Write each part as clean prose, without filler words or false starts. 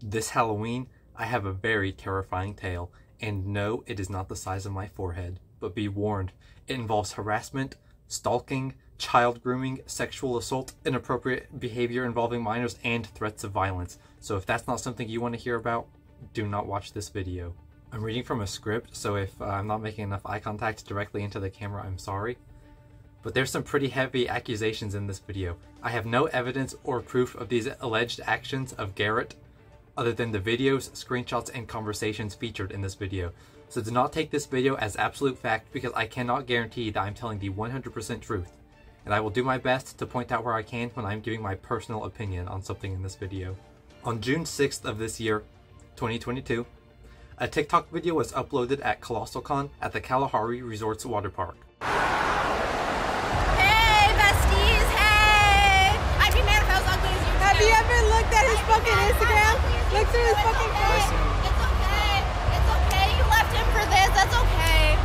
This Halloween, I have a very terrifying tale, and no, it is not the size of my forehead, but be warned, it involves harassment, stalking, child grooming, sexual assault, inappropriate behavior involving minors, and threats of violence. So if that's not something you want to hear about, do not watch this video. I'm reading from a script, so if I'm not making enough eye contact directly into the camera, I'm sorry. But there's some pretty heavy accusations in this video. I have no evidence or proof of these alleged actions of Garrett, other than the videos, screenshots, and conversations featured in this video. So do not take this video as absolute fact, because I cannot guarantee that I'm telling the 100% truth. And I will do my best to point out where I can when I'm giving my personal opinion on something in this video. On June 6th of this year, 2022, a TikTok video was uploaded at ColossalCon at the Kalahari Resorts water park. Hey, besties, hey! I'd be mad if I was ugly as you. Have you ever looked at his fucking Instagram? Look through his fucking phone. It's okay. It's okay. You left him for this. That's okay.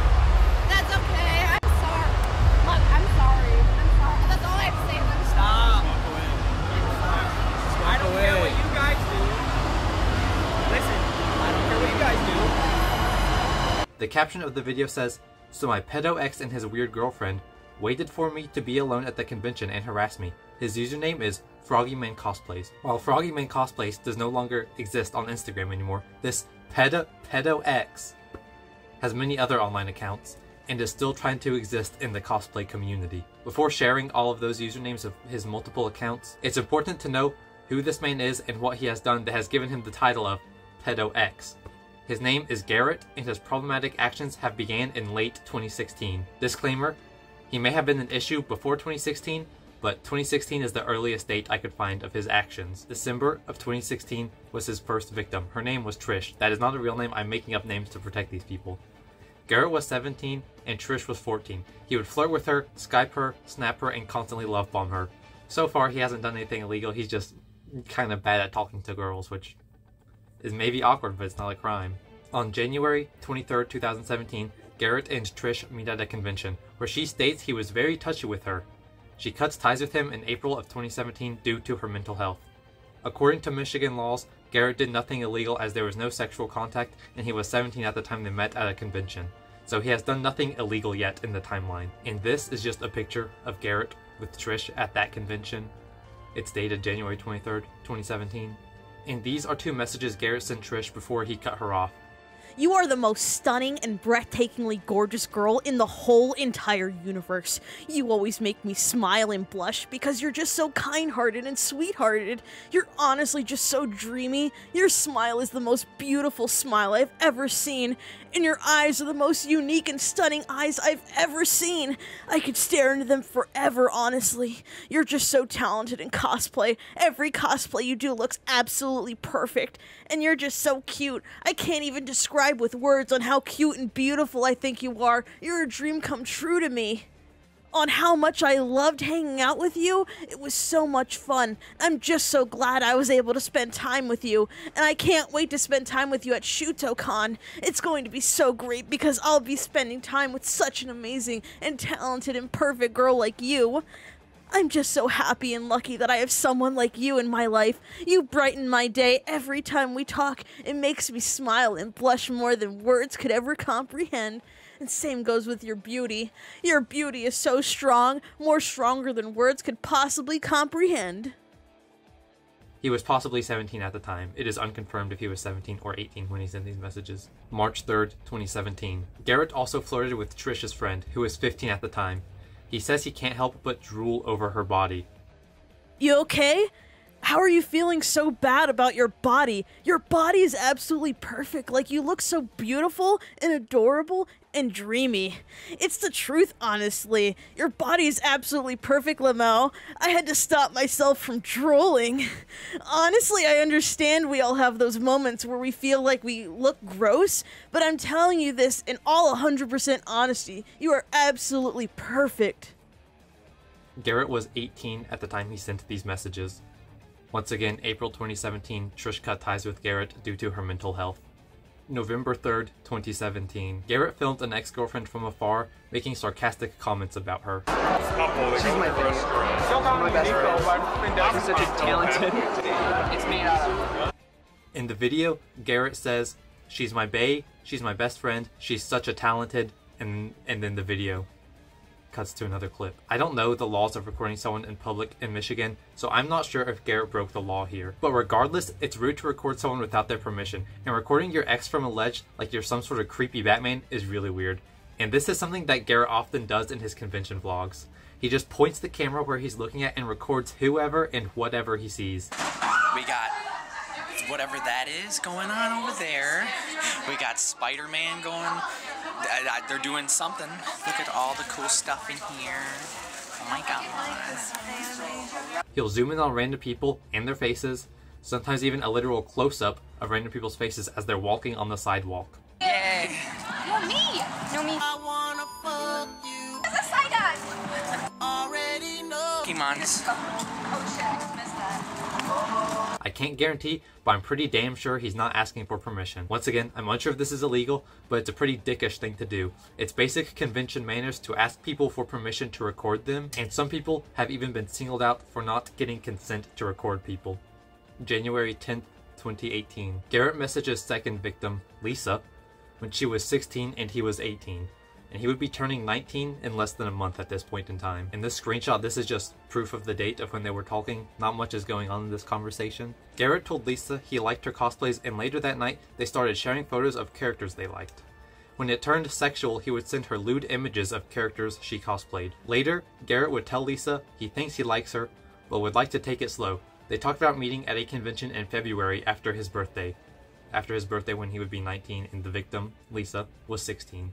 That's okay. I'm sorry. Look, I'm sorry. I'm sorry. That's all I have to say. Stop. I'm sorry. I don't care what you guys do. Listen, I don't care what you guys do. The caption of the video says, "So my pedo ex and his weird girlfriend waited for me to be alone at the convention and harassed me. His username is Froggyman Cosplays." While Froggyman Cosplays does no longer exist on Instagram anymore, this pedo ex has many other online accounts and is still trying to exist in the cosplay community. Before sharing all of those usernames of his multiple accounts, it's important to know who this man is and what he has done that has given him the title of pedo ex. His name is Garrett, and his problematic actions have began in late 2016. Disclaimer, he may have been an issue before 2016, but 2016 is the earliest date I could find of his actions. December of 2016 was his first victim. Her name was Trish. That is not a real name, I'm making up names to protect these people. Garrett was 17 and Trish was 14. He would flirt with her, Skype her, snap her, and constantly love bomb her. So far, he hasn't done anything illegal, he's just kind of bad at talking to girls, which is maybe awkward, but it's not a crime. On January 23rd, 2017, Garrett and Trish meet at a convention, where she states he was very touchy with her. She cuts ties with him in April of 2017 due to her mental health. According to Michigan laws, Garrett did nothing illegal as there was no sexual contact, and he was 17 at the time they met at a convention. So he has done nothing illegal yet in the timeline. And this is just a picture of Garrett with Trish at that convention. It's dated January 23rd, 2017. And these are two messages Garrett sent Trish before he cut her off. You are the most stunning and breathtakingly gorgeous girl in the whole entire universe. You always make me smile and blush because you're just so kind-hearted and sweethearted. You're honestly just so dreamy. Your smile is the most beautiful smile I've ever seen, and your eyes are the most unique and stunning eyes I've ever seen. I could stare into them forever, honestly. You're just so talented in cosplay. Every cosplay you do looks absolutely perfect, and you're just so cute. I can't even describe with words on how cute and beautiful I think you are. You're a dream come true to me. On how much I loved hanging out with you. It was so much fun. I'm just so glad I was able to spend time with you, and I can't wait to spend time with you at ShutoCon. It's going to be so great because I'll be spending time with such an amazing and talented and perfect girl like you. I'm just so happy and lucky that I have someone like you in my life. You brighten my day every time we talk. It makes me smile and blush more than words could ever comprehend. And same goes with your beauty. Your beauty is so strong, more stronger than words could possibly comprehend. He was possibly 17 at the time. It is unconfirmed if he was 17 or 18 when he sent these messages. March 3rd, 2017. Garrett also flirted with Trish's friend, who was 15 at the time. He says he can't help but drool over her body. You okay? How are you feeling so bad about your body? Your body is absolutely perfect. Like, you look so beautiful and adorable and dreamy. It's the truth, honestly. Your body is absolutely perfect, Lamel. I had to stop myself from drooling. Honestly, I understand we all have those moments where we feel like we look gross, but I'm telling you this in all 100% honesty. You are absolutely perfect. Garrett was 18 at the time he sent these messages. Once again, April 2017, Trish cut ties with Garrett due to her mental health. November 3rd, 2017. Garrett filmed an ex-girlfriend from afar, making sarcastic comments about her. She's my favorite. My best friend. She's such a talented. It's made out of. In the video, Garrett says, "She's my bae, she's my best friend, she's such a talented," and then the video cuts to another clip. I don't know the laws of recording someone in public in Michigan, so I'm not sure if Garrett broke the law here. But regardless, it's rude to record someone without their permission, and recording your ex from a ledge like you're some sort of creepy Batman is really weird. And this is something that Garrett often does in his convention vlogs. He just points the camera where he's looking at and records whoever and whatever he sees. We got whatever that is going on over there. We got Spider-Man going. They're doing something. Look at all the cool stuff in here. Oh my god. He'll zoom in on random people and their faces, sometimes even a literal close-up of random people's faces as they're walking on the sidewalk. Yay! No, me. No, me. I wanna fuck you. It's a side eye. Already know. Pokemons. Oh shit, I just missed that. I can't guarantee, but I'm pretty damn sure he's not asking for permission. Once again, I'm unsure if this is illegal, but it's a pretty dickish thing to do. It's basic convention manners to ask people for permission to record them, and some people have even been singled out for not getting consent to record people. January 10th, 2018. Garrett messages second victim, Lisa, when she was 16 and he was 18. And he would be turning 19 in less than a month at this point in time. In this screenshot, this is just proof of the date of when they were talking. Not much is going on in this conversation. Garrett told Lisa he liked her cosplays, and later that night, they started sharing photos of characters they liked. When it turned sexual, he would send her lewd images of characters she cosplayed. Later, Garrett would tell Lisa he thinks he likes her, but would like to take it slow. They talked about meeting at a convention in February after his birthday. After his birthday when he would be 19 and the victim, Lisa, was 16.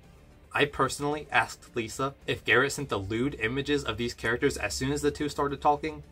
I personally asked Lisa if Garrett sent the lewd images of these characters as soon as the two started talking,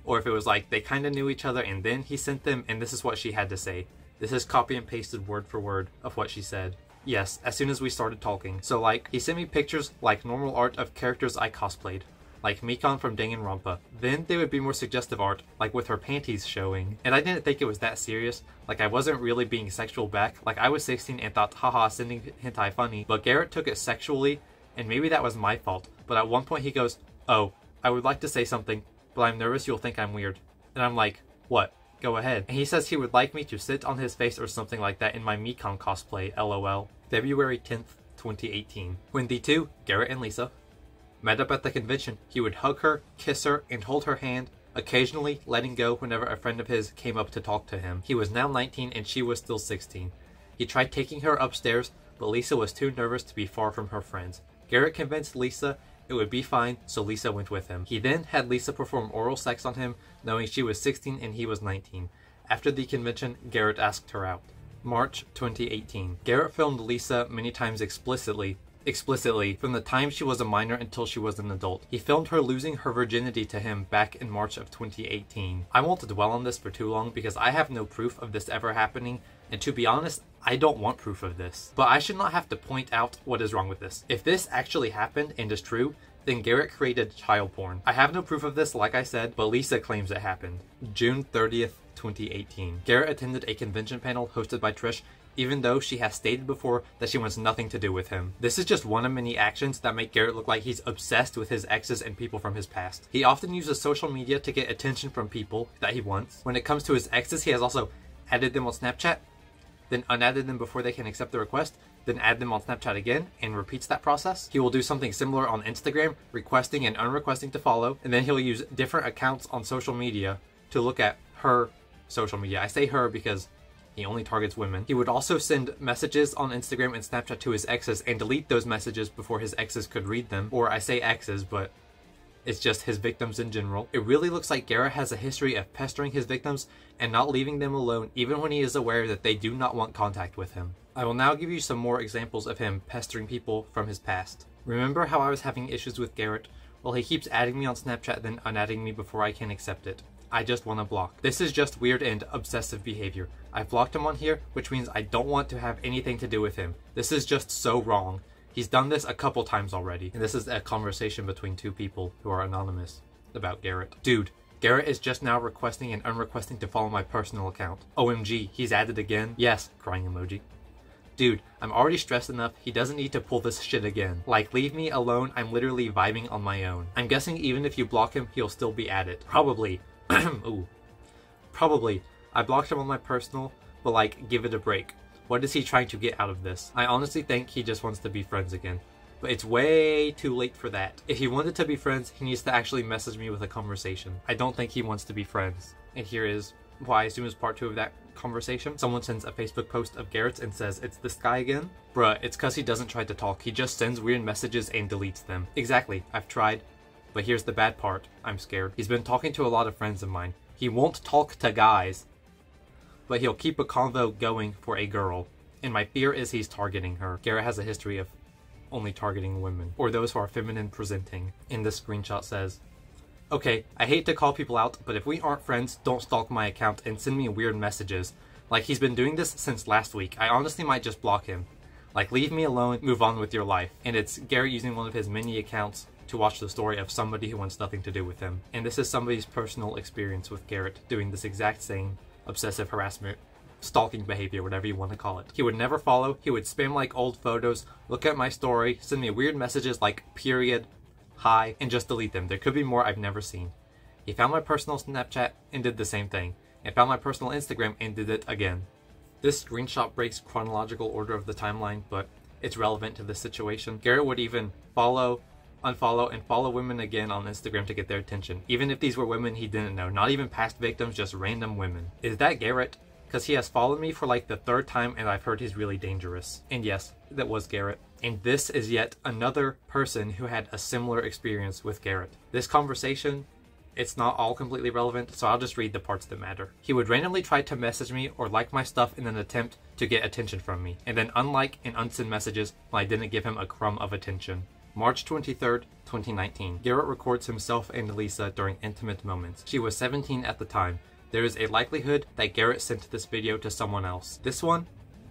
or if it was like they kinda knew each other and then he sent them, and this is what she had to say. This is copy and pasted word for word of what she said. Yes, as soon as we started talking. So like, he sent me pictures like normal art of characters I cosplayed, like Mikon from Danganronpa. Then they would be more suggestive art, like with her panties showing. And I didn't think it was that serious, like I wasn't really being sexual back, like I was 16 and thought, haha, sending hentai funny, but Garrett took it sexually, and maybe that was my fault. But at one point he goes, "Oh, I would like to say something, but I'm nervous you'll think I'm weird." And I'm like, "What? Go ahead." And he says he would like me to sit on his face or something like that in my Mikon cosplay, lol. February 10th, 2018. When the two, Garrett and Lisa, met up at the convention, he would hug her, kiss her, and hold her hand, occasionally letting go whenever a friend of his came up to talk to him. He was now 19 and she was still 16. He tried taking her upstairs, but Lisa was too nervous to be far from her friends. Garrett convinced Lisa it would be fine, so Lisa went with him. He then had Lisa perform oral sex on him, knowing she was 16 and he was 19. After the convention, Garrett asked her out. March 2018. Garrett filmed Lisa many times explicitly from the time she was a minor until she was an adult. He filmed her losing her virginity to him back in March of 2018. I won't dwell on this for too long because I have no proof of this ever happening, and to be honest, I don't want proof of this. But I should not have to point out what is wrong with this. If this actually happened and is true, then Garrett created child porn. I have no proof of this, like I said, but Lisa claims it happened. June 30th, 2018. Garrett attended a convention panel hosted by Trish, even though she has stated before that she wants nothing to do with him. This is just one of many actions that make Garrett look like he's obsessed with his exes and people from his past. He often uses social media to get attention from people that he wants. When it comes to his exes, he has also added them on Snapchat, then unadded them before they can accept the request, then add them on Snapchat again, and repeats that process. He will do something similar on Instagram, requesting and unrequesting to follow, and then he'll use different accounts on social media to look at her social media. I say her because he only targets women. He would also send messages on Instagram and Snapchat to his exes and delete those messages before his exes could read them. Or I say exes, but it's just his victims in general. It really looks like Garrett has a history of pestering his victims and not leaving them alone even when he is aware that they do not want contact with him. I will now give you some more examples of him pestering people from his past. Remember how I was having issues with Garrett? Well, he keeps adding me on Snapchat then unadding me before I can accept it. I just want to block. This is just weird and obsessive behavior. I've blocked him on here, which means I don't want to have anything to do with him. This is just so wrong. He's done this a couple times already. And this is a conversation between two people who are anonymous about Garrett. Dude, Garrett is just now requesting and unrequesting to follow my personal account. OMG, he's added again? Yes, crying emoji. Dude, I'm already stressed enough, he doesn't need to pull this shit again. Like, leave me alone, I'm literally vibing on my own. I'm guessing even if you block him, he'll still be at it. Probably. Ooh. Probably. I blocked him on my personal, but like, give it a break. What is he trying to get out of this? I honestly think he just wants to be friends again. But it's way too late for that. If he wanted to be friends, he needs to actually message me with a conversation. I don't think he wants to be friends. And here is what I assume is part 2 of that conversation. Someone sends a Facebook post of Garrett's and says, "It's this guy again?" Bruh, it's cause he doesn't try to talk. He just sends weird messages and deletes them. Exactly, I've tried. But here's the bad part. I'm scared. He's been talking to a lot of friends of mine. He won't talk to guys, but he'll keep a convo going for a girl. And my fear is he's targeting her. Garrett has a history of only targeting women, or those who are feminine presenting. And this screenshot says, "Okay, I hate to call people out, but if we aren't friends, don't stalk my account and send me weird messages. Like, he's been doing this since last week. I honestly might just block him. Like, leave me alone, move on with your life." And it's Garrett using one of his many accounts to watch the story of somebody who wants nothing to do with him. And this is somebody's personal experience with Garrett doing this exact same obsessive harassment, stalking behavior, whatever you want to call it. He would never follow, he would spam like old photos, look at my story, send me weird messages like period, hi, and just delete them. There could be more I've never seen. He found my personal Snapchat and did the same thing, and found my personal Instagram and did it again. This screenshot breaks chronological order of the timeline, but it's relevant to this situation. Garrett would even follow, unfollow, and follow women again on Instagram to get their attention, even if these were women he didn't know, not even past victims, just random women. Is that Garrett? Because he has followed me for like the 3rd time and I've heard he's really dangerous. And yes, that was Garrett. And this is yet another person who had a similar experience with Garrett. This conversation, it's not all completely relevant, so I'll just read the parts that matter. He would randomly try to message me or like my stuff in an attempt to get attention from me, and then unlike and unsend messages when I didn't give him a crumb of attention. March 23rd, 2019. Garrett records himself and Lisa during intimate moments. She was 17 at the time. There is a likelihood that Garrett sent this video to someone else. This one,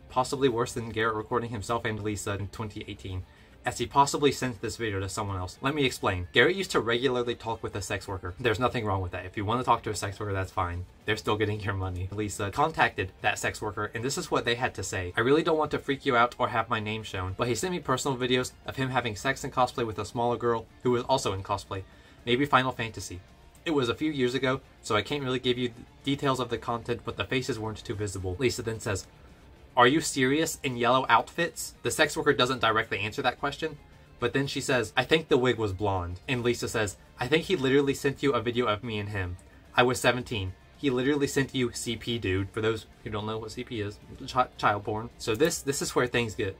possibly worse than Garrett recording himself and Lisa in 2018, as he possibly sent this video to someone else. Let me explain. Garrett used to regularly talk with a sex worker. There's nothing wrong with that. If you want to talk to a sex worker, that's fine. They're still getting your money. Lisa contacted that sex worker, and this is what they had to say. "I really don't want to freak you out or have my name shown, but he sent me personal videos of him having sex in cosplay with a smaller girl who was also in cosplay. Maybe Final Fantasy. It was a few years ago, so I can't really give you details of the content, but the faces weren't too visible." Lisa then says, "Are you serious in yellow outfits?" The sex worker doesn't directly answer that question, but then she says, "I think the wig was blonde." And Lisa says, "I think he literally sent you a video of me and him. I was 17. He literally sent you CP, dude." For those who don't know what CP is, child porn. So this is where things get,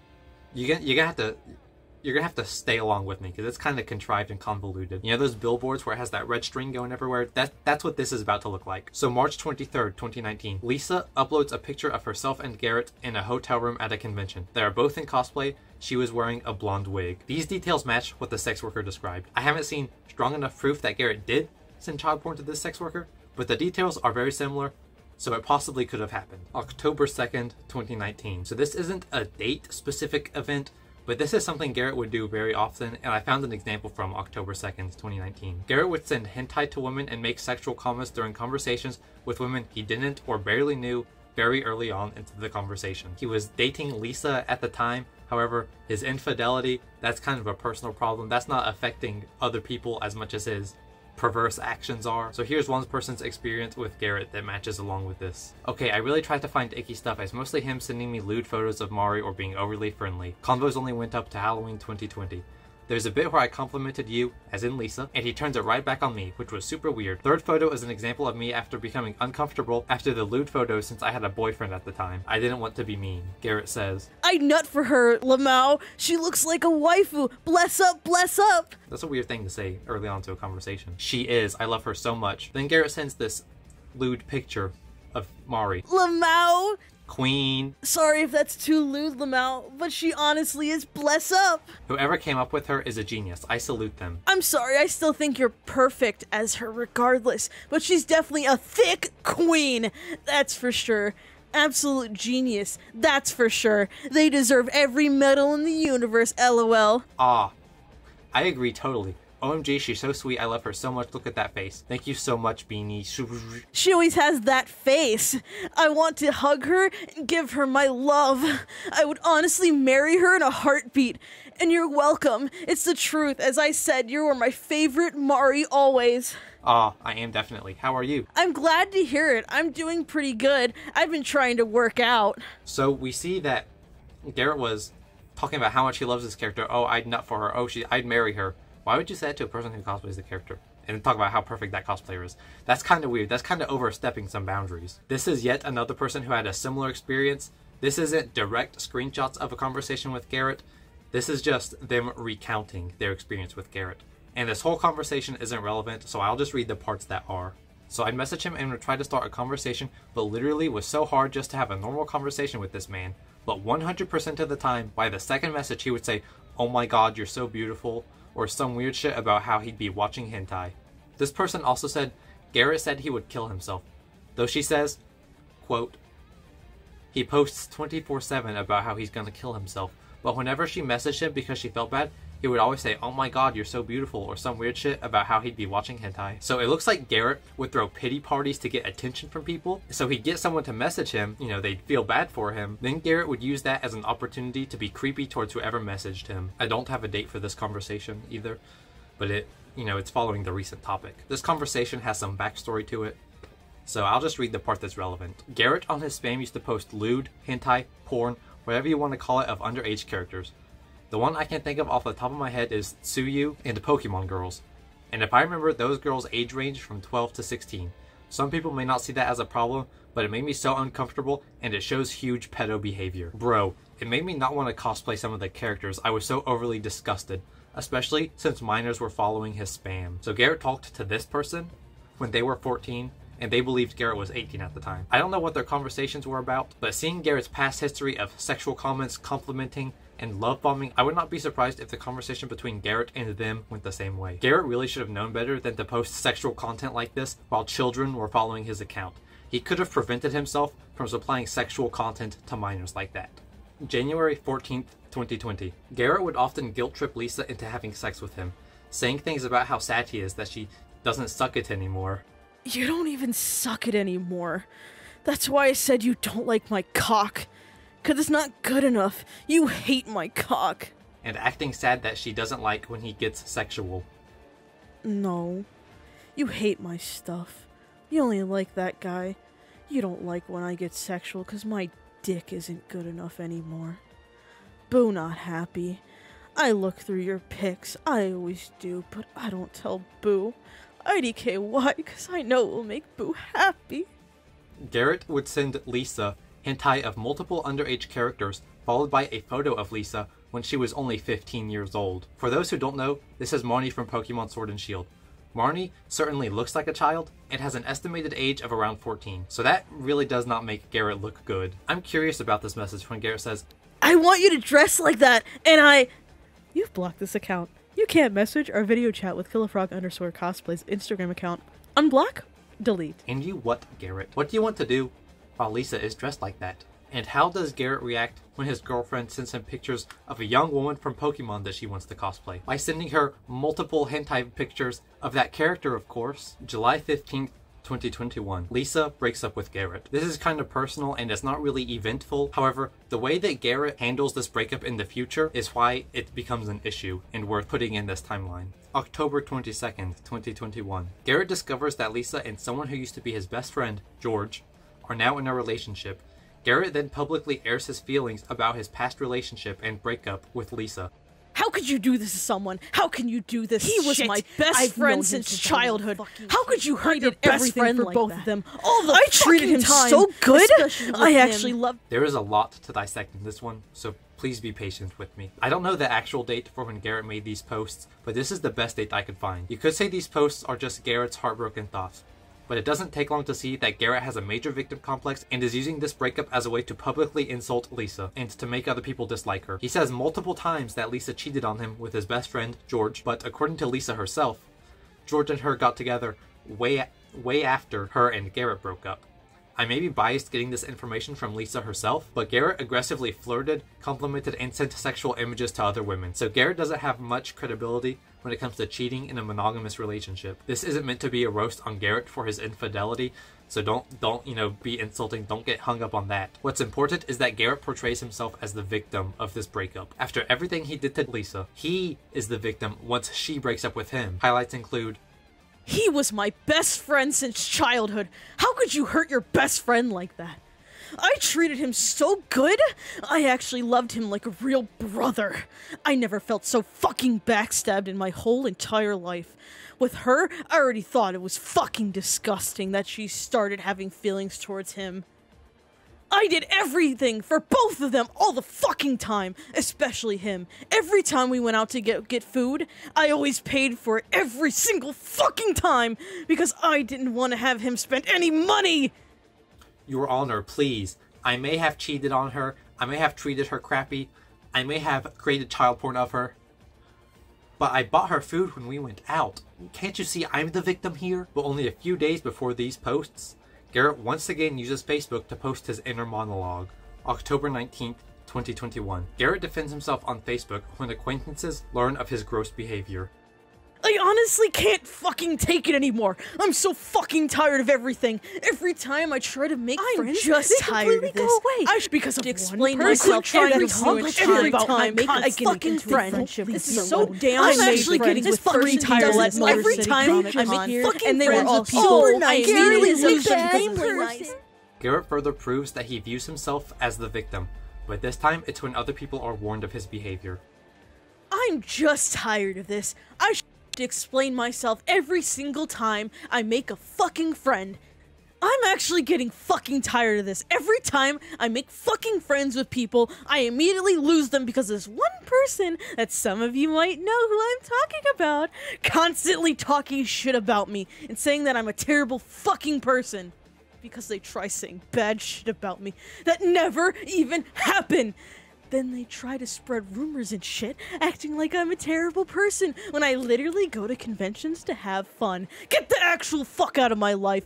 you're gonna have to stay along with me because it's kind of contrived and convoluted. You know those billboards where it has that red string going everywhere? That's what this is about to look like. So March 23rd, 2019, Lisa uploads a picture of herself and Garrett in a hotel room at a convention. They are both in cosplay. She was wearing a blonde wig. These details match what the sex worker described. I haven't seen strong enough proof that Garrett did send child porn to this sex worker, but the details are very similar, so it possibly could have happened. October 2nd, 2019. So this isn't a date-specific event, but this is something Garrett would do very often, and I found an example from October 2nd, 2019. Garrett would send hentai to women and make sexual comments during conversations with women he didn't or barely knew very early on into the conversation. He was dating Lisa at the time. However, his infidelity, that's kind of a personal problem. That's not affecting other people as much as his perverse actions are. So here's one person's experience with Garrett that matches along with this. "Okay, I really tried to find icky stuff. It's mostly him sending me lewd photos of Mari or being overly friendly. Convos only went up to Halloween 2020. There's a bit where I complimented you, as in Lisa, and he turns it right back on me, which was super weird. Third photo is an example of me after becoming uncomfortable after the lewd photos since I had a boyfriend at the time. I didn't want to be mean." Garrett says, I nut for her, Lamau. She looks like a waifu. Bless up, bless up. That's a weird thing to say early on to a conversation. "She is. I love her so much." Then Garrett sends this lewd picture of Mari. Lamau. Queen. Sorry if that's too lewd, Lamau, but she honestly is bless up. Whoever came up with her is a genius. I salute them. I'm sorry, I still think you're perfect as her regardless, but she's definitely a thick queen. That's for sure. Absolute genius. That's for sure. They deserve every medal in the universe, LOL. Ah, I agree totally. OMG, she's so sweet. I love her so much. Look at that face. Thank you so much, Beanie. She always has that face. I want to hug her and give her my love. I would honestly marry her in a heartbeat. And you're welcome. It's the truth. As I said, you were my favorite Mari always. Ah, I am definitely. How are you? I'm glad to hear it. I'm doing pretty good. I've been trying to work out. So we see that Garrett was talking about how much he loves this character. Oh, I'd nut for her. Oh, I'd marry her. Why would you say that to a person who cosplays the character? And talk about how perfect that cosplayer is. That's kind of weird. That's kind of overstepping some boundaries. This is yet another person who had a similar experience. This isn't direct screenshots of a conversation with Garrett. This is just them recounting their experience with Garrett. And this whole conversation isn't relevant, so I'll just read the parts that are. So I'd message him and would try to start a conversation, but literally was so hard just to have a normal conversation with this man. But 100% of the time, by the second message, he would say, "Oh my god, you're so beautiful," or some weird shit about how he'd be watching hentai. This person also said, Garrett said he would kill himself. Though she says, quote, he posts 24/7 about how he's gonna kill himself. But whenever she messaged him because she felt bad, he would always say, "Oh my god, you're so beautiful," or some weird shit about how he'd be watching hentai. So it looks like Garrett would throw pity parties to get attention from people. So he'd get someone to message him, they'd feel bad for him. Then Garrett would use that as an opportunity to be creepy towards whoever messaged him. I don't have a date for this conversation either, but it's following the recent topic. This conversation has some backstory to it, so I'll just read the part that's relevant. Garrett on his spam used to post lewd, hentai, porn, whatever you want to call it, of underage characters. The one I can think of off the top of my head is Tsuyu and Pokemon girls. And if I remember, those girls age range from 12 to 16. Some people may not see that as a problem, but it made me so uncomfortable, and it shows huge pedo behavior. Bro, it made me not want to cosplay some of the characters. I was so overly disgusted, especially since minors were following his spam. So Garrett talked to this person when they were 14, and they believed Garrett was 18 at the time. I don't know what their conversations were about, but seeing Garrett's past history of sexual comments, complimenting, and love bombing, I would not be surprised if the conversation between Garrett and them went the same way. Garrett really should have known better than to post sexual content like this while children were following his account. He could have prevented himself from supplying sexual content to minors like that. January 14th, 2020. Garrett would often guilt trip Lisa into having sex with him, saying things about how sad he is that she doesn't suck it anymore. You don't even suck it anymore. That's why I said you don't like my cock. 'Cause it's not good enough. You hate my cock. And acting sad that she doesn't like when he gets sexual. No. You hate my stuff. You only like that guy. You don't like when I get sexual 'cause my dick isn't good enough anymore. Boo not happy. I look through your pics. I always do, but I don't tell Boo. IDKY, 'cause I know it will make Boo happy. Garrett would send Lisa hentai of multiple underage characters, followed by a photo of Lisa when she was only 15 years old. For those who don't know, this is Marnie from Pokemon Sword and Shield. Marnie certainly looks like a child and has an estimated age of around 14, so that really does not make Garrett look good. I'm curious about this message when Garrett says, I want you to dress like that, and You've blocked this account. You can't message or video chat with Killafrog_cosplay's Instagram account. Unblock? Delete. "And you what, Garrett? What do you want to do while Lisa is dressed like that?" And how does Garrett react when his girlfriend sends him pictures of a young woman from Pokemon that she wants to cosplay? By sending her multiple hentai pictures of that character, of course. July 15th, 2021. Lisa breaks up with Garrett. This is kind of personal and it's not really eventful. However, the way that Garrett handles this breakup in the future is why it becomes an issue and worth putting in this timeline. October 22nd, 2021. Garrett discovers that Lisa and someone who used to be his best friend, George, are now in a relationship. Garrett then publicly airs his feelings about his past relationship and breakup with Lisa. How could you do this to someone? How can you do this? He was Shit. my best I've friend known him since since childhood. I was fucking How could you hurt your did best everything friend for like both that? of them. All the I treated him time, so good. especially with I him. actually loved. There is a lot to dissect in this one, so please be patient with me. I don't know the actual date for when Garrett made these posts, but this is the best date I could find. You could say these posts are just Garrett's heartbroken thoughts, but it doesn't take long to see that Garrett has a major victim complex and is using this breakup as a way to publicly insult Lisa and to make other people dislike her. He says multiple times that Lisa cheated on him with his best friend, George, but according to Lisa herself, George and her got together way after her and Garrett broke up. I may be biased getting this information from Lisa herself, but Garrett aggressively flirted, complimented, and sent sexual images to other women, so Garrett doesn't have much credibility when it comes to cheating in a monogamous relationship. This isn't meant to be a roast on Garrett for his infidelity, so don't be insulting, don't get hung up on that. What's important is that Garrett portrays himself as the victim of this breakup. After everything he did to Lisa, he is the victim once she breaks up with him. Highlights include, He was my best friend since childhood. How could you hurt your best friend like that? I treated him so good. I actually loved him like a real brother. I never felt so fucking backstabbed in my whole entire life. With her, I already thought it was fucking disgusting that she started having feelings towards him. I did everything for both of them all the fucking time, especially him. Every time we went out to get food, I always paid for it every single fucking time because I didn't want to have him spend any money. Your Honor, please. I may have cheated on her, I may have treated her crappy, I may have created child porn of her, but I bought her food when we went out. Can't you see I'm the victim here? But only a few days before these posts, Garrett once again uses Facebook to post his inner monologue. October 19th, 2021. Garrett defends himself on Facebook when acquaintances learn of his gross behavior. I honestly can't fucking take it anymore. I'm so fucking tired of everything. Every time I try to make friends, just they tired completely of go this. away. I because of explain one person myself trying every to single talk time about I my make a fucking friend. friendship. This This is is so so damn I'm made actually friends getting with fucking fucking tired of does this this every Motor time City I Comic make Con, fucking and they were friends all with so people. I nice. immediately Really lose them because nice. of their nice. Garrett further proves that he views himself as the victim, but this time it's when other people are warned of his behavior. I'm just tired of this. I should explain myself every single time I make a fucking friend. I'm actually getting fucking tired of this. Every time I make fucking friends with people, I immediately lose them because there's one person that some of you might know who I'm talking about, constantly talking shit about me and saying that I'm a terrible fucking person. Because they try saying bad shit about me that never even happened. Then they try to spread rumors and shit, acting like I'm a terrible person when I literally go to conventions to have fun. Get the actual fuck out of my life.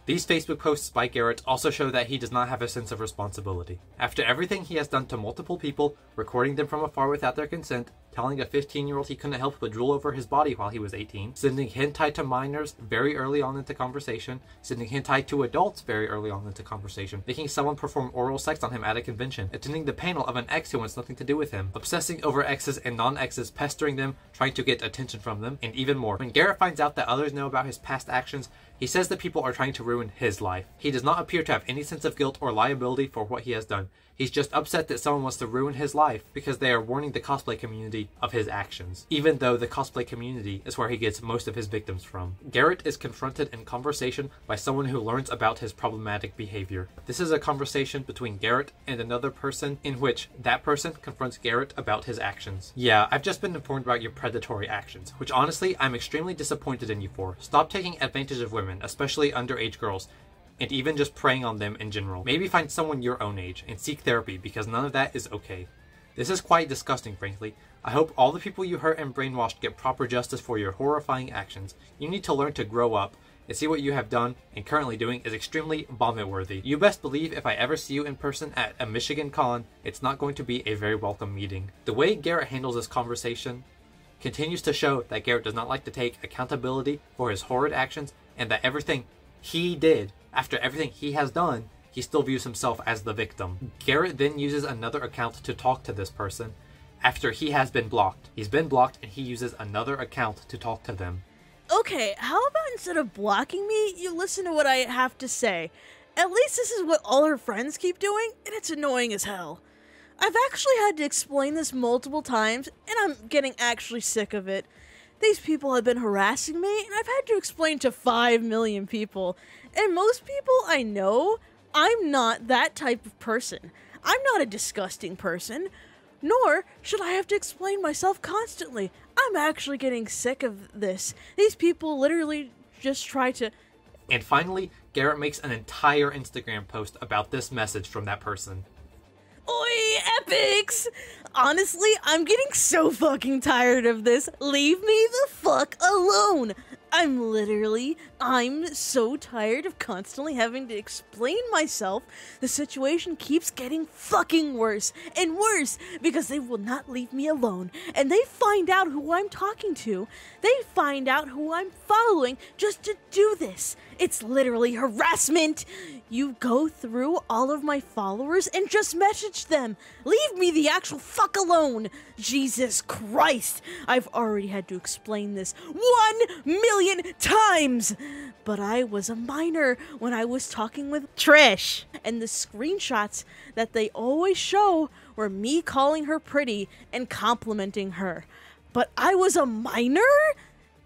These Facebook posts by Garrett also show that he does not have a sense of responsibility. After everything he has done to multiple people, recording them from afar without their consent, telling a 15-year-old he couldn't help but drool over his body while he was 18, sending hentai to minors very early on into conversation, sending hentai to adults very early on into conversation, making someone perform oral sex on him at a convention, attending the panel of an ex who wants nothing to do with him, obsessing over exes and non-exes, pestering them, trying to get attention from them, and even more. When Garrett finds out that others know about his past actions, he says that people are trying to ruin his life. He does not appear to have any sense of guilt or liability for what he has done. He's just upset that someone wants to ruin his life because they are warning the cosplay community of his actions, even though the cosplay community is where he gets most of his victims from. Garrett is confronted in conversation by someone who learns about his problematic behavior. This is a conversation between Garrett and another person in which that person confronts Garrett about his actions. Yeah, I've just been informed about your predatory actions, which honestly I'm extremely disappointed in you for. Stop taking advantage of women, especially underage girls, and even just preying on them in general. Maybe find someone your own age and seek therapy because none of that is okay. This is quite disgusting, frankly. I hope all the people you hurt and brainwashed get proper justice for your horrifying actions. You need to learn to grow up and see what you have done and currently doing is extremely vomit-worthy. You best believe if I ever see you in person at a Michigan con, it's not going to be a very welcome meeting. The way Garrett handles this conversation continues to show that Garrett does not like to take accountability for his horrid actions and that everything he did, after everything he has done, he still views himself as the victim. Garrett then uses another account to talk to this person after he has been blocked. He's been blocked and he uses another account to talk to them. Okay, how about instead of blocking me, you listen to what I have to say? At least this is what all her friends keep doing, and it's annoying as hell. I've actually had to explain this multiple times, and I'm getting actually sick of it. These people have been harassing me, and I've had to explain to 5 million people. And most people I know, I'm not that type of person. I'm not a disgusting person. Nor should I have to explain myself constantly. I'm actually getting sick of this. These people literally just try to... And finally, Garrett makes an entire Instagram post about this message from that person. Oi, epics! Honestly, I'm getting so fucking tired of this. Leave me the fuck alone. I'm literally I'm so tired of constantly having to explain myself. The situation keeps getting fucking worse and worse because they will not leave me alone. And they find out who I'm talking to. They find out who I'm following just to do this. It's literally harassment. You go through all of my followers and just message them. Leave me the actual fuck alone. Jesus Christ. I've already had to explain this 1,000,000 times. But I was a minor when I was talking with Trish. And the screenshots that they always show were me calling her pretty and complimenting her. But I was a minor?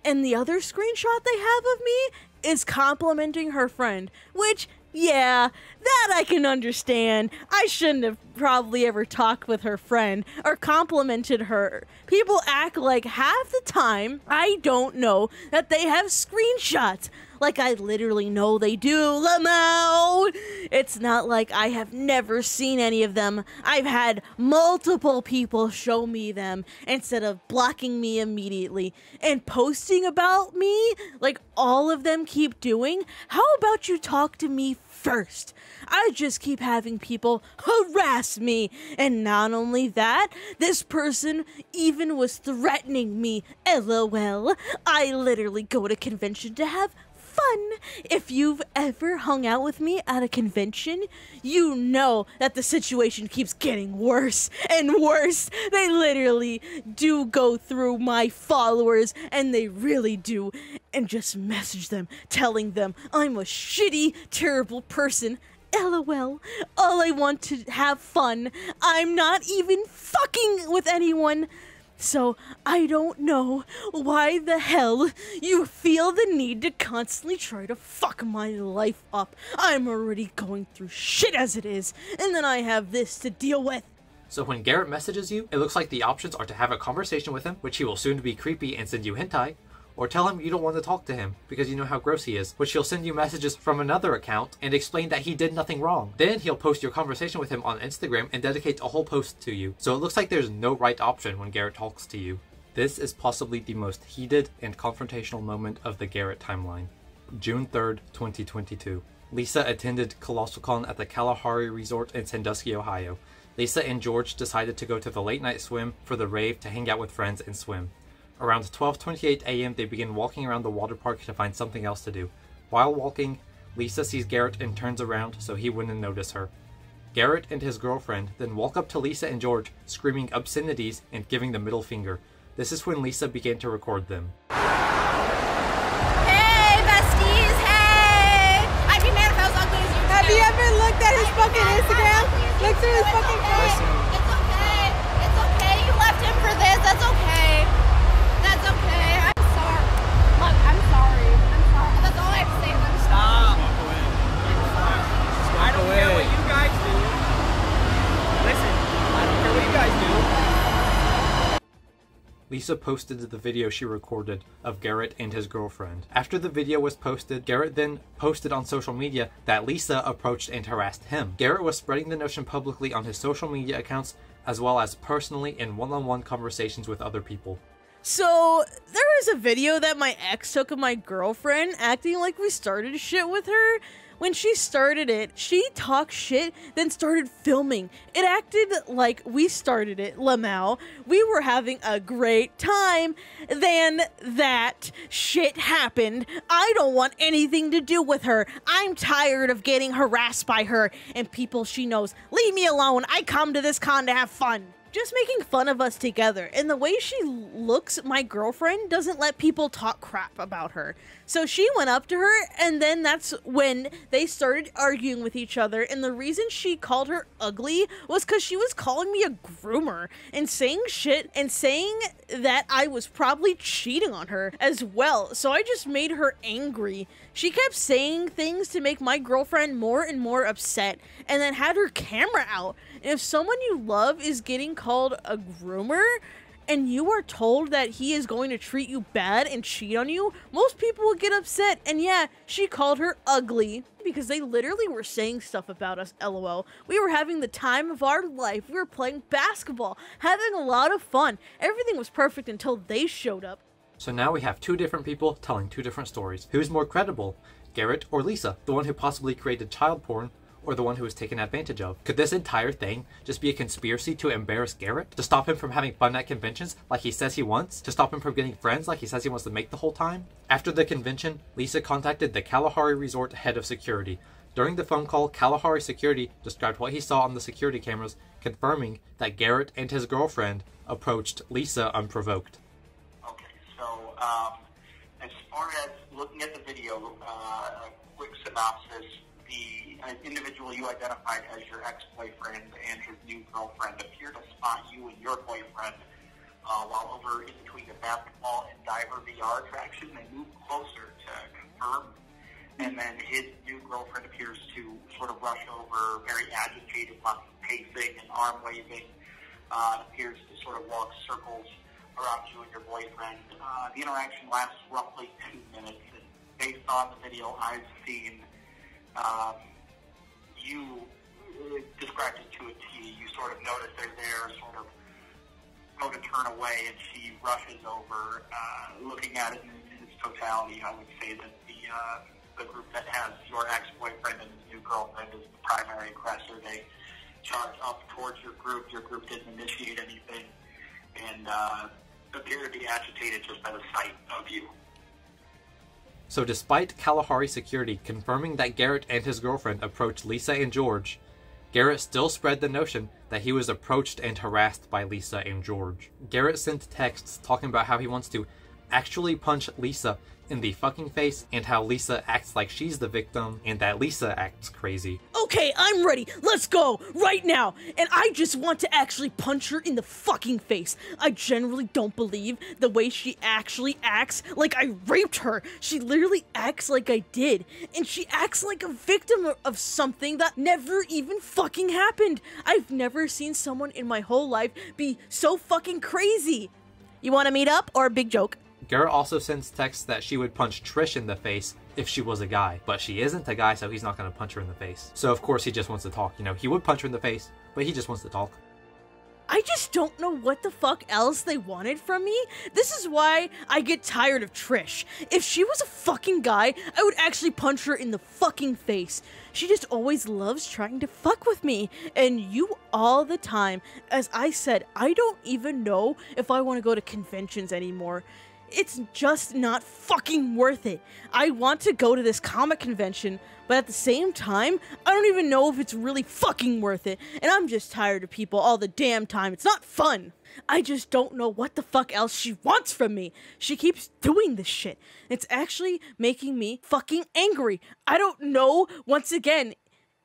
And the other screenshot they have of me is complimenting her friend, which, yeah, that I can understand. I shouldn't have probably ever talked with her friend or complimented her. People act like half the time I don't know that they have screenshots. Like I literally know they do, Lamau! It's not like I have never seen any of them. I've had multiple people show me them instead of blocking me immediately and posting about me like all of them keep doing. How about you talk to me first? I just keep having people harass me. And not only that, this person even was threatening me. LOL. I literally go to convention to have fun. If you've ever hung out with me at a convention, you know that the situation keeps getting worse and worse. They literally do go through my followers, and they really do, and just message them, telling them I'm a shitty, terrible person. LOL. All I want to have fun. I'm not even fucking with anyone. So, I don't know why the hell you feel the need to constantly try to fuck my life up. I'm already going through shit as it is, and then I have this to deal with. So when Garrett messages you, it looks like the options are to have a conversation with him, which he will soon be creepy and send you hentai, or tell him you don't want to talk to him because you know how gross he is, which he'll send you messages from another account and explain that he did nothing wrong. Then he'll post your conversation with him on Instagram and dedicate a whole post to you. So it looks like there's no right option when Garrett talks to you. This is possibly the most heated and confrontational moment of the Garrett timeline. June 3rd, 2022. Lisa attended ColossalCon at the Kalahari Resort in Sandusky, Ohio. Lisa and George decided to go to the late night swim for the rave to hang out with friends and swim. Around 12:28 a.m. they begin walking around the water park to find something else to do. While walking, Lisa sees Garrett and turns around so he wouldn't notice her. Garrett and his girlfriend then walk up to Lisa and George, screaming obscenities and giving the middle finger. This is when Lisa began to record them. Hey, besties, hey! I'd be mad if I was ugly as you. Have you ever looked at his fucking Instagram? Look through his It's fucking okay. post. It's okay. It's okay. You left him for this. That's okay. That's okay. I'm sorry. Look, I'm sorry. I'm sorry. That's all I have to say. I'm Stop. sorry. I don't care what you guys do. Listen, I don't care what you guys do. Lisa posted the video she recorded of Garrett and his girlfriend. After the video was posted, Garrett then posted on social media that Lisa approached and harassed him. Garrett was spreading the notion publicly on his social media accounts as well as personally in one-on-one conversations with other people. So, there was a video that my ex took of my girlfriend acting like we started shit with her. When she started it, she talked shit, then started filming. It acted like we started it, Lamau. We were having a great time. Then that shit happened. I don't want anything to do with her. I'm tired of getting harassed by her and people she knows. Leave me alone. I come to this con to have fun. Just making fun of us together, and the way she looks, my girlfriend doesn't let people talk crap about her. So she went up to her, and then that's when they started arguing with each other, and the reason she called her ugly was because she was calling me a groomer and saying shit and saying that I was probably cheating on her as well. So I just made her angry. She kept saying things to make my girlfriend more and more upset, and then had her camera out. And if someone you love is getting called a groomer, and you are told that he is going to treat you bad and cheat on you, most people will get upset. And yeah, she called her ugly because they literally were saying stuff about us, LOL. We were having the time of our life. We were playing basketball, having a lot of fun. Everything was perfect until they showed up. So now we have two different people telling two different stories. Who's more credible? Garrett or Lisa? The one who possibly created child porn, or the one who was taken advantage of? Could this entire thing just be a conspiracy to embarrass Garrett? To stop him from having fun at conventions like he says he wants? To stop him from getting friends like he says he wants to make the whole time? After the convention, Lisa contacted the Kalahari Resort head of security. During the phone call, Kalahari Security described what he saw on the security cameras, confirming that Garrett and his girlfriend approached Lisa unprovoked. Okay, so as far as looking at the video, a quick synopsis, the individual you identified as your ex-boyfriend and his new girlfriend appear to spot you and your boyfriend while over in between the basketball and diver VR attraction. They move closer to confirm, and then his new girlfriend appears to sort of rush over, very agitated, lots of pacing and arm waving, appears to sort of walk circles around you and your boyfriend. The interaction lasts roughly 2 minutes, and based on the video I've seen, you described it to a T. You sort of notice they're there, sort of go to turn away, and she rushes over. Looking at it in its totality, I would say that the group that has your ex-boyfriend and his new girlfriend is the primary aggressor. They charge up towards your group. Your group didn't initiate anything, and appear to be agitated just by the sight of you. So despite Kalahari Security confirming that Garrett and his girlfriend approached Lisa and George, Garrett still spread the notion that he was approached and harassed by Lisa and George. Garrett sent texts talking about how he wants to actually punch Lisa in the fucking face, and how Lisa acts like she's the victim, and that Lisa acts crazy. Okay, I'm ready. Let's go right now. And I just want to actually punch her in the fucking face. I generally don't believe the way she actually acts like I raped her. She literally acts like I did. And she acts like a victim of something that never even fucking happened. I've never seen someone in my whole life be so fucking crazy. You want to meet up or a big joke? Garrett also sends texts that she would punch Trish in the face if she was a guy, but she isn't a guy, so he's not going to punch her in the face. So of course he just wants to talk. You know, he would punch her in the face, but he just wants to talk. I just don't know what the fuck else they wanted from me. This is why I get tired of Trish. If she was a fucking guy, I would actually punch her in the fucking face. She just always loves trying to fuck with me, and you all the time. As I said, I don't even know if I want to go to conventions anymore. It's just not fucking worth it. I want to go to this comic convention, but at the same time, I don't even know if it's really fucking worth it. And I'm just tired of people all the damn time. It's not fun. I just don't know what the fuck else she wants from me. She keeps doing this shit. It's actually making me fucking angry. I don't know, once again,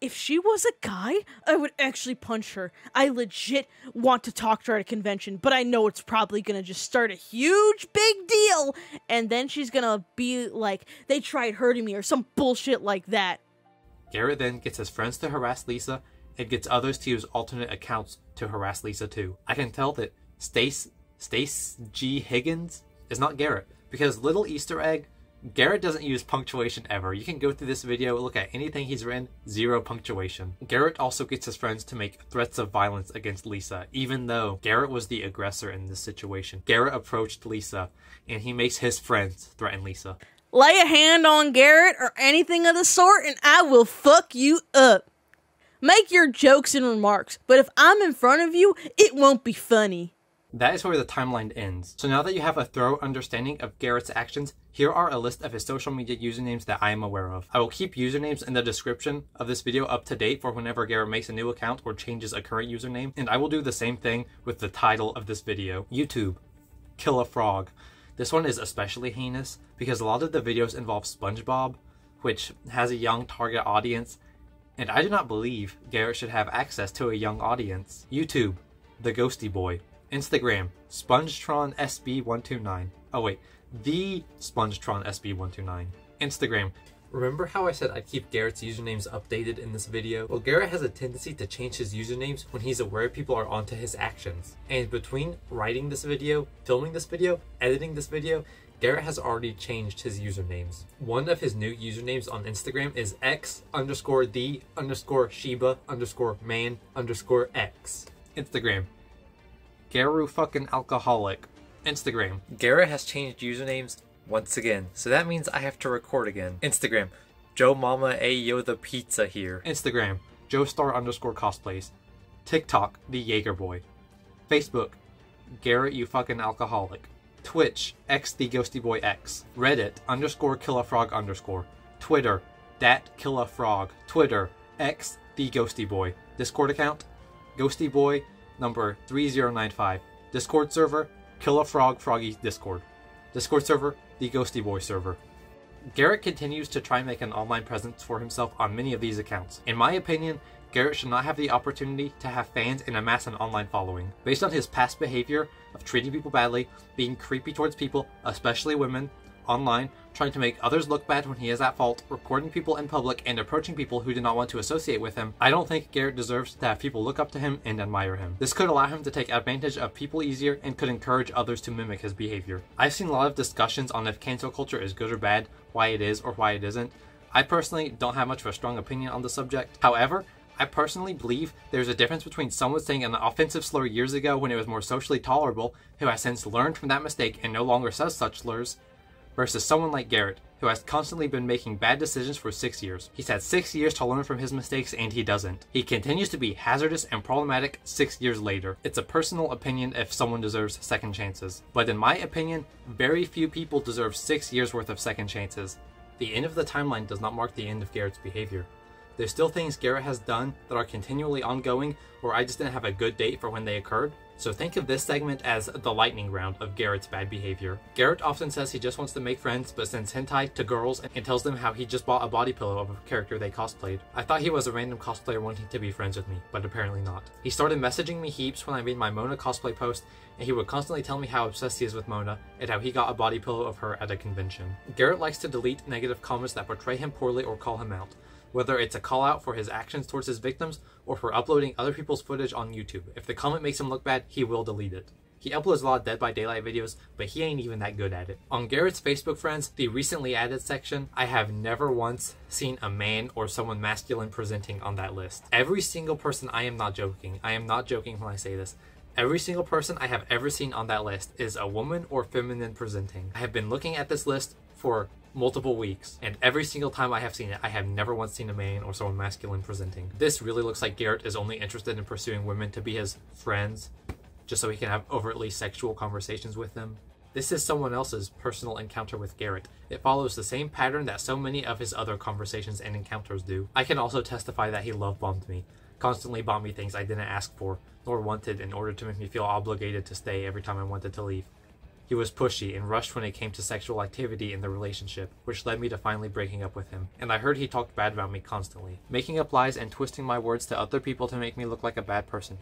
if she was a guy, I would actually punch her. I legit want to talk to her at a convention, but I know it's probably gonna just start a huge big deal, and then she's gonna be like, they tried hurting me or some bullshit like that. Garrett then gets his friends to harass Lisa, and gets others to use alternate accounts to harass Lisa too. I can tell that Stace G. Higgins is not Garrett, because little Easter egg, Garrett doesn't use punctuation ever. You can go through this video, look at anything he's written, 0 punctuation. Garrett also gets his friends to make threats of violence against Lisa, even though Garrett was the aggressor in this situation. Garrett approached Lisa, and he makes his friends threaten Lisa. Lay a hand on Garrett or anything of the sort, and I will fuck you up. Make your jokes and remarks, but if I'm in front of you, it won't be funny. That is where the timeline ends. So now that you have a thorough understanding of Garrett's actions, here are a list of his social media usernames that I am aware of. I will keep usernames in the description of this video up to date for whenever Garrett makes a new account or changes a current username, and I will do the same thing with the title of this video. YouTube, Kill a Frog. This one is especially heinous because a lot of the videos involve SpongeBob, which has a young target audience, and I do not believe Garrett should have access to a young audience. YouTube, The Ghosty Boy. Instagram, Spongetron SB129. Oh wait, the Spongetron SB129. Instagram. Remember how I said I'd keep Garrett's usernames updated in this video? Well, Garrett has a tendency to change his usernames when he's aware people are onto his actions. And between writing this video, filming this video, editing this video, Garrett has already changed his usernames. One of his new usernames on Instagram is X_the_Shiba_man_X. Instagram. Garu fucking alcoholic. Instagram. Garrett has changed usernames once again, so that means I have to record again. Instagram. Joe Mama Ayo the Pizza here. Instagram. Joestar_cosplays. TikTok. The Jaeger Boy. Facebook. Garrett you fucking alcoholic. Twitch. X the Ghosty Boy X. Reddit. _KillAFrog_. Twitter. DatKillAFrog. Twitter. X the Ghosty Boy. Discord account. Ghosty Boy number 3095. Discord server. KillAFrog Froggy Discord. Discord server. The Ghosty Boy server. Garrett continues to try and make an online presence for himself on many of these accounts. In my opinion, Garrett should not have the opportunity to have fans and amass an online following. Based on his past behavior of treating people badly, being creepy towards people, especially women, online, trying to make others look bad when he is at fault, recording people in public, and approaching people who do not want to associate with him, I don't think Garrett deserves to have people look up to him and admire him. This could allow him to take advantage of people easier and could encourage others to mimic his behavior. I've seen a lot of discussions on if cancel culture is good or bad, why it is or why it isn't. I personally don't have much of a strong opinion on the subject. However, I personally believe there's a difference between someone saying an offensive slur years ago when it was more socially tolerable, who has since learned from that mistake and no longer says such slurs, versus someone like Garrett, who has constantly been making bad decisions for 6 years. He's had 6 years to learn from his mistakes and he doesn't. He continues to be hazardous and problematic 6 years later. It's a personal opinion if someone deserves second chances. But in my opinion, very few people deserve 6 years worth of second chances. The end of the timeline does not mark the end of Garrett's behavior. There's still things Garrett has done that are continually ongoing, or I just didn't have a good date for when they occurred. So think of this segment as the lightning round of Garrett's bad behavior. Garrett often says he just wants to make friends, but sends hentai to girls and tells them how he just bought a body pillow of a character they cosplayed. I thought he was a random cosplayer wanting to be friends with me, but apparently not. He started messaging me heaps when I made my Mona cosplay post, and he would constantly tell me how obsessed he is with Mona, and how he got a body pillow of her at a convention. Garrett likes to delete negative comments that portray him poorly or call him out, whether it's a call out for his actions towards his victims or for uploading other people's footage on YouTube. If the comment makes him look bad, he will delete it. He uploads a lot of Dead by Daylight videos, but he ain't even that good at it. On Garrett's Facebook friends, the recently added section, I have never once seen a man or someone masculine presenting on that list. Every single person, I am not joking when I say this, every single person I have ever seen on that list is a woman or feminine presenting. I have been looking at this list for multiple weeks, and every single time I have seen it, I have never once seen a man or someone masculine presenting. This really looks like Garrett is only interested in pursuing women to be his friends, just so he can have overtly sexual conversations with them. This is someone else's personal encounter with Garrett. It follows the same pattern that so many of his other conversations and encounters do. I can also testify that he love bombed me, constantly bought me things I didn't ask for, nor wanted, in order to make me feel obligated to stay every time I wanted to leave. He was pushy and rushed when it came to sexual activity in the relationship, which led me to finally breaking up with him. And I heard he talked bad about me constantly, making up lies and twisting my words to other people to make me look like a bad person.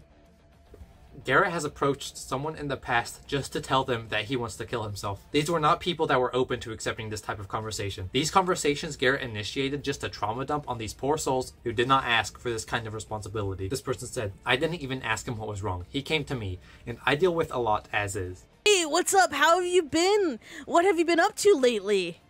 Garrett has approached someone in the past just to tell them that he wants to kill himself. These were not people that were open to accepting this type of conversation. These conversations Garrett initiated just to trauma dump on these poor souls who did not ask for this kind of responsibility. This person said, I didn't even ask him what was wrong. He came to me, and I deal with a lot as is. Hey, what's up? How have you been? What have you been up to lately?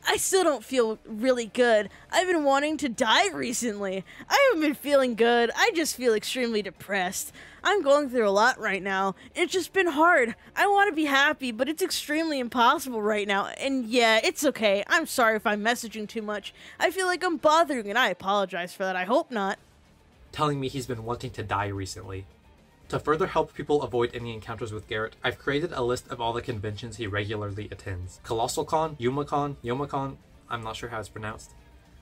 I still don't feel really good. I've been wanting to die recently. I haven't been feeling good. I just feel extremely depressed. I'm going through a lot right now. It's just been hard. I want to be happy, but it's extremely impossible right now. And yeah, it's okay. I'm sorry if I'm messaging too much. I feel like I'm bothering, and I apologize for that. I hope not. Telling me he's been wanting to die recently. To further help people avoid any encounters with Garrett, I've created a list of all the conventions he regularly attends. ColossalCon, Youmacon, I'm not sure how it's pronounced,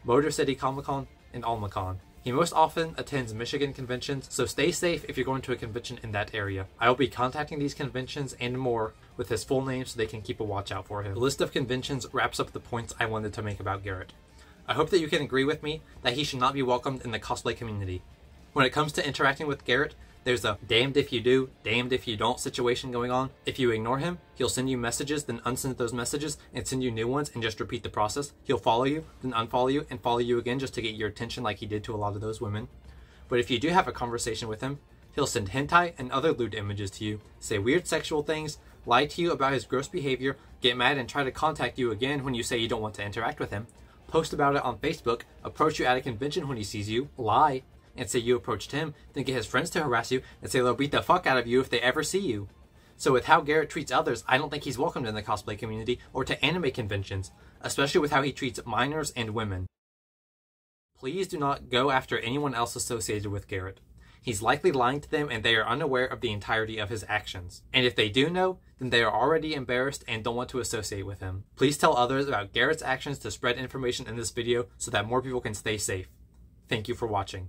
Motor City Comic-Con, and AlmaCon. He most often attends Michigan conventions, so stay safe if you're going to a convention in that area. I will be contacting these conventions and more with his full name so they can keep a watch out for him. The list of conventions wraps up the points I wanted to make about Garrett. I hope that you can agree with me that he should not be welcomed in the cosplay community. When it comes to interacting with Garrett, there's a damned if you do, damned if you don't situation going on. If you ignore him, he'll send you messages, then unsend those messages, and send you new ones, and just repeat the process. He'll follow you, then unfollow you, and follow you again just to get your attention like he did to a lot of those women. But if you do have a conversation with him, he'll send hentai and other lewd images to you, say weird sexual things, lie to you about his gross behavior, get mad and try to contact you again when you say you don't want to interact with him, post about it on Facebook, approach you at a convention when he sees you, lie, and say you approached him, then get his friends to harass you and say they'll beat the fuck out of you if they ever see you. So with how Garrett treats others, I don't think he's welcomed in the cosplay community or to anime conventions, especially with how he treats minors and women. Please do not go after anyone else associated with Garrett. He's likely lying to them and they are unaware of the entirety of his actions. And if they do know, then they are already embarrassed and don't want to associate with him. Please tell others about Garrett's actions to spread information in this video so that more people can stay safe. Thank you for watching.